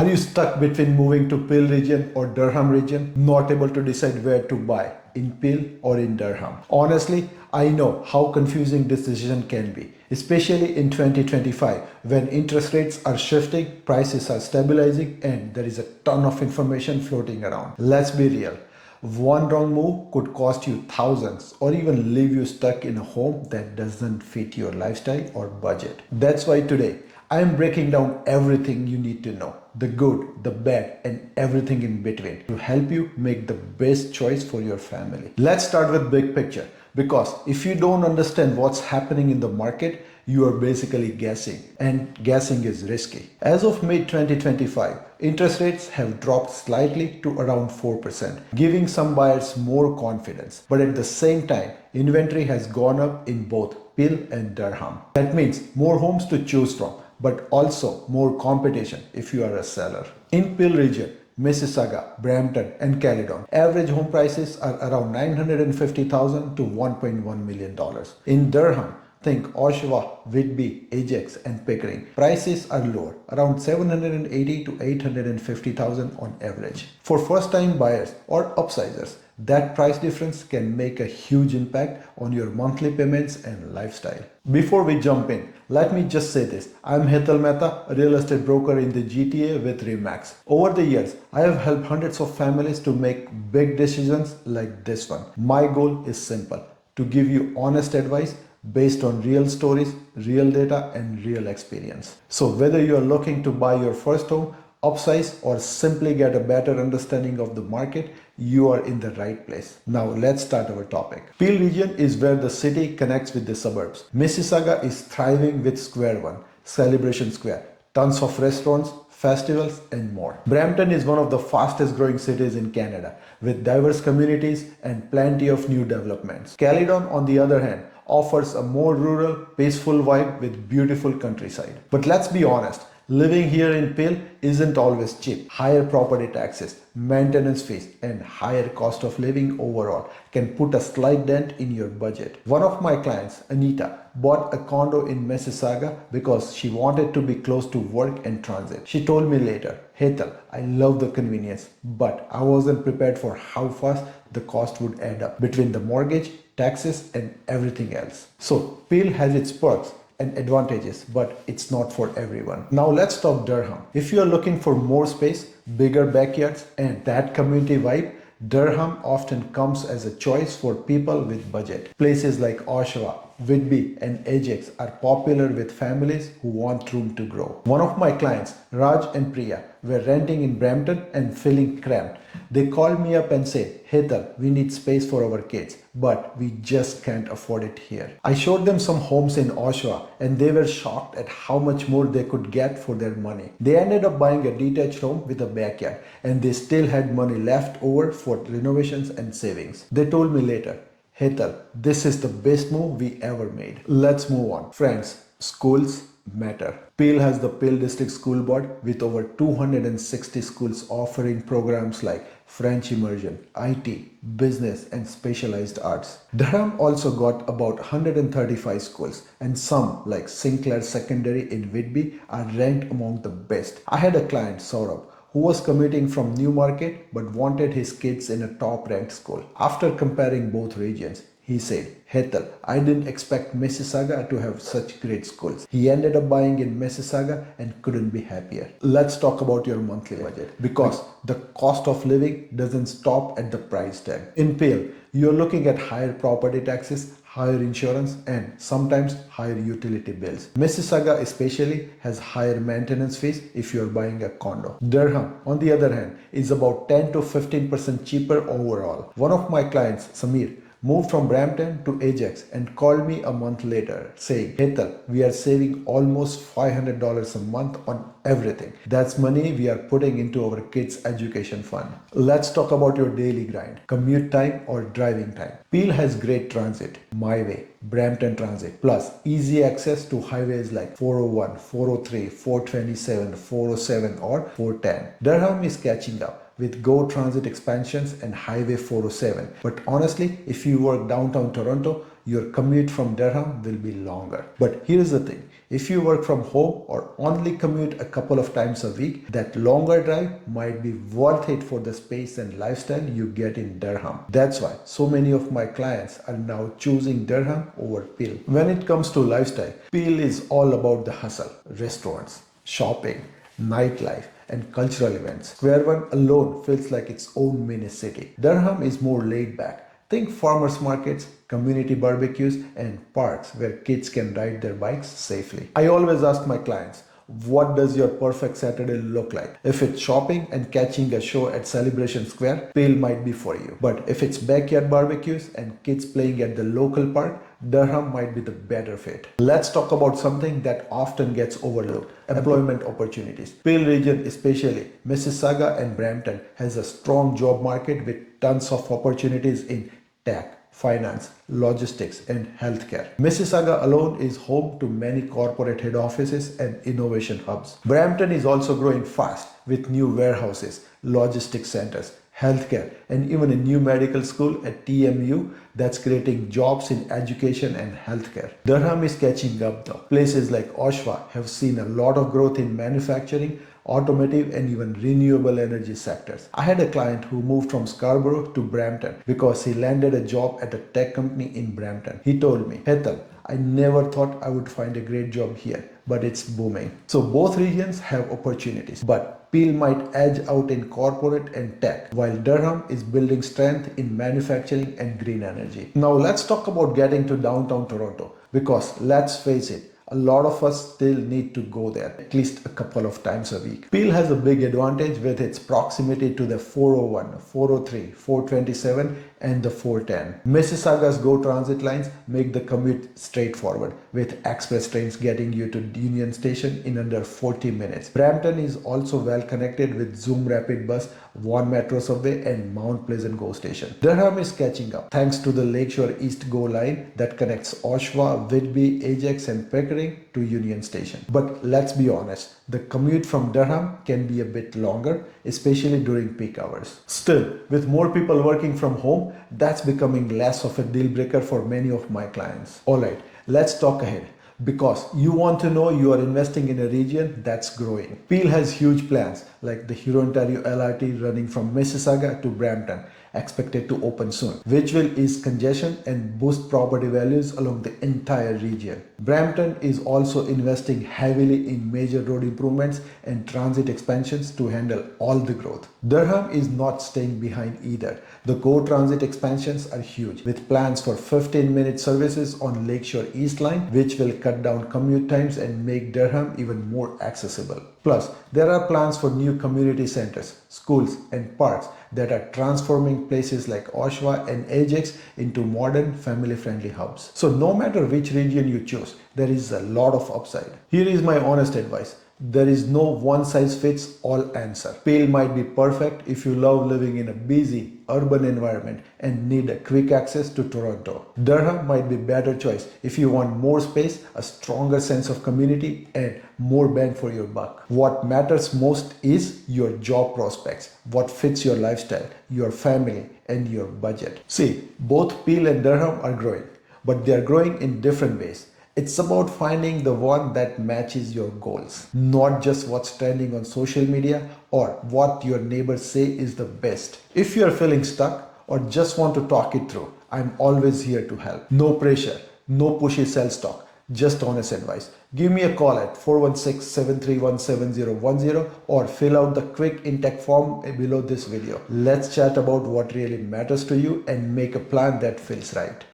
Are you stuck between moving to Peel region or Durham region, not able to decide where to buy, in Peel or in Durham? Honestly, I know how confusing this decision can be, especially in 2025 when interest rates are shifting, prices are stabilizing, and there is a ton of information floating around. Let's be real. One wrong move could cost you thousands or even leave you stuck in a home that doesn't fit your lifestyle or budget. That's why today I am breaking down everything you need to know, the good, the bad, and everything in between to help you make the best choice for your family. Let's start with big picture because if you don't understand what's happening in the market, you are basically guessing, and guessing is risky. As of mid 2025, interest rates have dropped slightly to around 4%, giving some buyers more confidence. But at the same time, inventory has gone up in both Peel and Durham. That means more homes to choose from, but also more competition if you are a seller. In Peel region, Mississauga, Brampton, and Caledon, average home prices are around $950,000 to $1.1 million. In Durham, think Oshawa, Whitby, Ajax, and Pickering. Prices are lower, around $780,000 to $850,000 on average. For first-time buyers or upsizers, that price difference can make a huge impact on your monthly payments and lifestyle. Before we jump in, let me just say this. I'm Hetal Mehta, a real estate broker in the GTA with Remax. Over the years, I have helped hundreds of families to make big decisions like this one. My goal is simple, to give you honest advice based on real stories, real data, and real experience. So whether you are looking to buy your first home, upsize, or simply get a better understanding of the market, you are in the right place. Now let's start our topic. Peel region is where the city connects with the suburbs. Mississauga is thriving with Square One, Celebration Square, tons of restaurants, festivals, and more. Brampton is one of the fastest growing cities in Canada with diverse communities and plenty of new developments. Caledon, on the other hand, offers a more rural, peaceful vibe with beautiful countryside. But let's be honest, living here in Peel isn't always cheap. Higher property taxes, maintenance fees, and higher cost of living overall can put a slight dent in your budget. One of my clients, Anita, bought a condo in Mississauga because she wanted to be close to work and transit. She told me later, Hetal, I love the convenience, but I wasn't prepared for how fast the cost would add up between the mortgage, taxes, and everything else. So Peel has its perks and advantages, but it's not for everyone. Now let's talk Durham. If you are looking for more space, bigger backyards, and that community vibe, Durham often comes as a choice for people with budget. Places like Oshawa, Whitby, and Ajax are popular with families who want room to grow. One of my clients, Raj and Priya, were renting in Brampton and feeling cramped. They called me up and said, Hetal, we need space for our kids, but we just can't afford it here. I showed them some homes in Oshawa and they were shocked at how much more they could get for their money. They ended up buying a detached home with a backyard and they still had money left over for renovations and savings. They told me later, Hetal, this is the best move we ever made. Let's move on. Friends, schools matter. Peel has the Peel District School Board with over 260 schools offering programs like French immersion, IT, business, and specialized arts. Durham also got about 135 schools, and some like Sinclair Secondary in Whitby are ranked among the best. I had a client, Saurabh, who was commuting from Newmarket but wanted his kids in a top-ranked school. After comparing both regions, he said, Hetal, I didn't expect Mississauga to have such great schools. He ended up buying in Mississauga and couldn't be happier. Let's talk about your monthly budget because the cost of living doesn't stop at the price tag. In Peel, you're looking at higher property taxes, higher insurance, and sometimes higher utility bills. Mississauga especially has higher maintenance fees if you're buying a condo. Durham, on the other hand, is about 10 to 15% cheaper overall. One of my clients, Samir, moved from Brampton to Ajax and called me a month later saying, Hetal, we are saving almost $500 a month on everything. That's money we are putting into our kids' education fund. Let's talk about your daily grind, commute time or driving time. Peel has great transit, My Way, Brampton Transit, plus easy access to highways like 401, 403, 427, 407 or 410. Durham is catching up with Go Transit expansions and Highway 407. But honestly, if you work downtown Toronto, your commute from Durham will be longer. But here's the thing. If you work from home or only commute a couple of times a week, that longer drive might be worth it for the space and lifestyle you get in Durham. That's why so many of my clients are now choosing Durham over Peel. When it comes to lifestyle, Peel is all about the hustle, restaurants, shopping, nightlife, and cultural events. Square One alone feels like its own mini city. Durham is more laid back. Think farmers markets, community barbecues, and parks where kids can ride their bikes safely. I always ask my clients, what does your perfect Saturday look like? If it's shopping and catching a show at Celebration Square, Peel might be for you. But if it's backyard barbecues and kids playing at the local park, Durham might be the better fit. Let's talk about something that often gets overlooked: employment opportunities. Peel region, especially Mississauga and Brampton, has a strong job market with tons of opportunities in tech, finance, logistics, and healthcare. Mississauga alone is home to many corporate head offices and innovation hubs. Brampton is also growing fast with new warehouses, logistics centers, healthcare, and even a new medical school at TMU that's creating jobs in education and healthcare. Durham is catching up though. Places like Oshawa have seen a lot of growth in manufacturing, automotive, and even renewable energy sectors. I had a client who moved from Scarborough to Brampton because he landed a job at a tech company in Brampton. He told me, "Hetal, I never thought I would find a great job here, but it's booming." So both regions have opportunities, but Peel might edge out in corporate and tech, while Durham is building strength in manufacturing and green energy. Now let's talk about getting to downtown Toronto, because let's face it, a lot of us still need to go there at least a couple of times a week. Peel has a big advantage with its proximity to the 401, 403, 427, and the 410. Mississauga's GO transit lines make the commute straightforward, with express trains getting you to Union Station in under 40 minutes. Brampton is also well connected with Zoom Rapid Bus, Vaughan Metro Subway, and Mount Pleasant GO Station. Durham is catching up thanks to the Lakeshore East GO line that connects Oshawa, Whitby, Ajax, and Pickering to Union Station. But let's be honest, the commute from Durham can be a bit longer, especially during peak hours. Still, with more people working from home, that's becoming less of a deal breaker for many of my clients. Alright, let's talk ahead, because you want to know you are investing in a region that's growing. Peel has huge plans like the Hurontario LRT running from Mississauga to Brampton, expected to open soon, which will ease congestion and boost property values along the entire region. Brampton is also investing heavily in major road improvements and transit expansions to handle all the growth. Durham is not staying behind either. The GO transit expansions are huge, with plans for 15-minute services on Lakeshore East Line, which will cut down commute times and make Durham even more accessible. Plus, there are plans for new community centers, schools, and parks that are transforming places like Oshawa and Ajax into modern, family-friendly hubs. So no matter which region you choose, there is a lot of upside. Here is my honest advice. There is no one-size-fits-all answer. Peel might be perfect if you love living in a busy, urban environment and need a quick access to Toronto. Durham might be a better choice if you want more space, a stronger sense of community, and more bang for your buck. What matters most is your job prospects, what fits your lifestyle, your family, and your budget. See, both Peel and Durham are growing, but they are growing in different ways. It's about finding the one that matches your goals, not just what's trending on social media or what your neighbors say is the best. If you're feeling stuck or just want to talk it through, I'm always here to help. No pressure, no pushy sales talk, just honest advice. Give me a call at 416-731-7010 or fill out the quick intake form below this video. Let's chat about what really matters to you and make a plan that feels right.